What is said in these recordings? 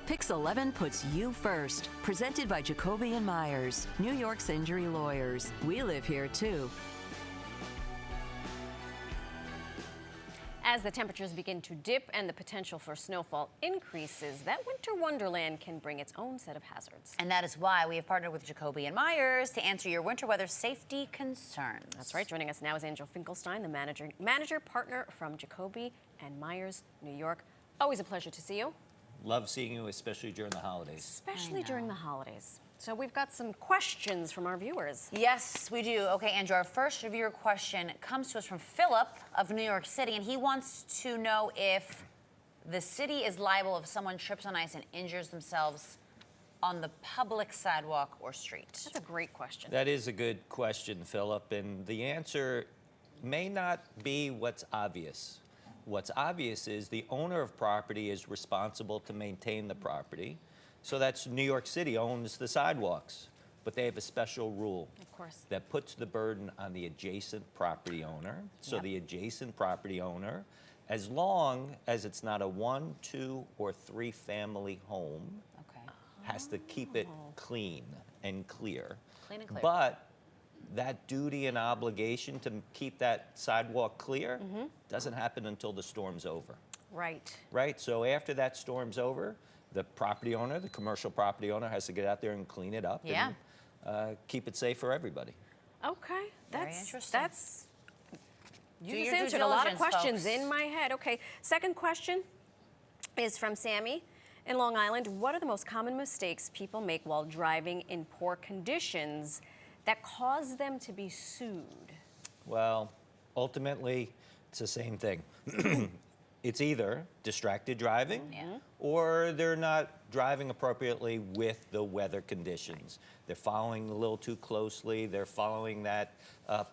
Pix 11 puts you first. Presented by Jacoby and Meyers, New York's injury lawyers. We live here too. As the temperatures begin to dip and the potential for snowfall increases, that winter wonderland can bring its own set of hazards. And that is why we have partnered with Jacoby and Meyers to answer your winter weather safety concerns. That's right. Joining us now is Finkelstein, the manager partner from Jacoby and Meyers, New York. Always a pleasure to see you. Love seeing you, especially during the holidays. Especially during the holidays. So we've got some questions from our viewers. Yes, we do. Okay, Andrew, our first viewer question comes to us from Philip of New York City, and he wants to know if the city is liable if someone trips on ice and injures themselves on the public sidewalk or street. That's a great question. That is a good question, Philip, and the answer may not be what's obvious. What's obvious is the owner of property is responsible to maintain the property. So that's New York City owns the sidewalks, but they have a special rule that puts the burden on the adjacent property owner. So the adjacent property owner, as long as it's not a 1, 2, or 3 family home, has to keep it clean and clear. Clean and clear. But that duty and obligation to keep that sidewalk clear doesn't happen until the storm's over. Right. Right, so after that storm's over, the property owner, the commercial property owner, has to get out there and clean it up and keep it safe for everybody. Okay, Very interesting. You just answered a lot of questions in my head. Okay, second question is from Sammy in Long Island. What are the most common mistakes people make while driving in poor conditions that cause them to be sued? Well, ultimately, it's the same thing. It's either distracted driving or they're not driving appropriately with the weather conditions. They're following a little too closely. They're following that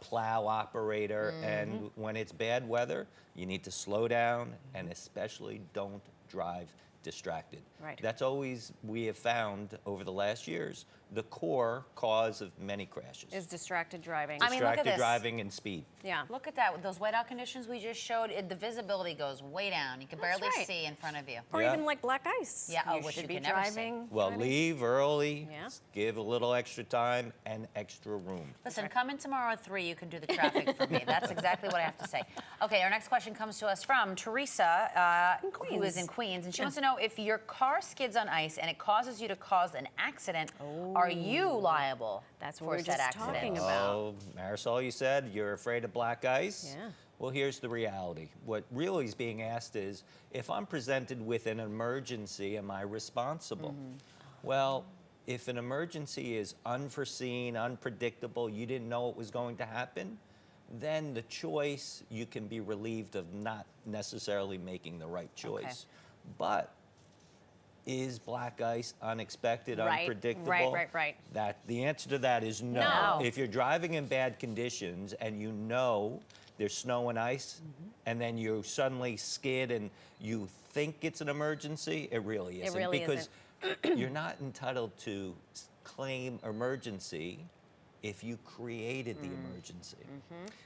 plow operator. And when it's bad weather, you need to slow down and especially don't drive distracted. Right. That's always, we have found over the last years, the core cause of many crashes. Is distracted driving. I mean, look at distracted this. driving and speed. Yeah. Look at that. With those whiteout conditions we just showed, the visibility goes way down. You can barely see in front of you. Or even like black ice. Yeah, you which should you be can never see. driving. Well, leave early, Yeah. give a little extra time and extra room. Listen, come in tomorrow at 3. You can do the traffic for me. That's exactly what I have to say. Okay, our next question comes to us from Teresa, who is in Queens, and she wants to know if your car skids on ice and it causes you to cause an accident, are you liable That's what for we were said just accident? talking about. Oh, Marisol, you said you're afraid of black ice? Yeah. Well, here's the reality. What really is being asked is, if I'm presented with an emergency, am I responsible? Well, if an emergency is unforeseen, unpredictable, you didn't know it was going to happen, then the choice, you can be relieved of not necessarily making the right choice. But is black ice unexpected, unpredictable? Right. That the answer to that is no. No. If you're driving in bad conditions and you know there's snow and ice, and then you suddenly skid and you think it's an emergency, it really isn't. really because you're not entitled to claim emergency if you created the emergency.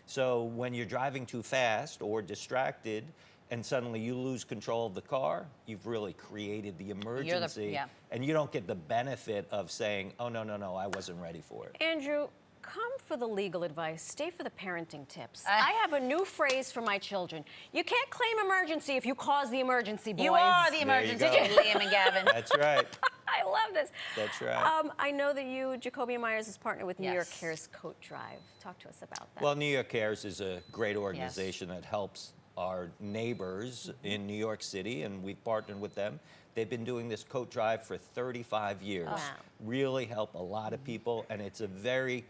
So when you're driving too fast or distracted and suddenly you lose control of the car, you've really created the emergency. And you don't get the benefit of saying, oh, no, I wasn't ready for it. Andrew, come for the legal advice, stay for the parenting tips. I have a new phrase for my children. You can't claim emergency if you cause the emergency, boys. You are the emergency, Liam and Gavin. That's right. I love this. That's right. I know that you, Jacoby and Meyers, is partnered with New York Cares Coat Drive. Talk to us about that. Well, New York Cares is a great organization that helps our neighbors in New York City, and we've partnered with them. They've been doing this coat drive for 35 years. Wow. Really help a lot of people, and it's a very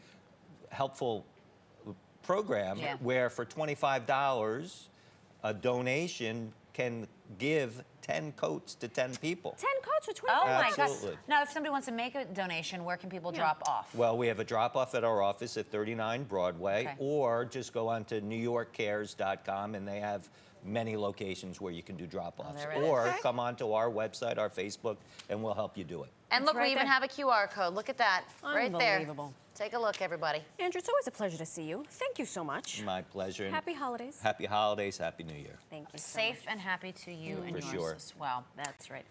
helpful program where for $25, a donation can give 10 coats to 10 people. 10 coats for $25? Oh my Absolutely. gosh. Now, if somebody wants to make a donation, where can people drop off? Well, we have a drop-off at our office at 39 Broadway, or just go on to newyorkcares.com, and they have many locations where you can do drop-offs. Or come onto our website, our Facebook, and we'll help you do it. And look, we even have a QR code. Look at that, right there. Unbelievable. Take a look, everybody. Andrew, it's always a pleasure to see you. Thank you so much. My pleasure. and Happy holidays. Happy holidays, Happy New Year. Thank you so Safe much. and happy to you and For yours sure. as well. That's right.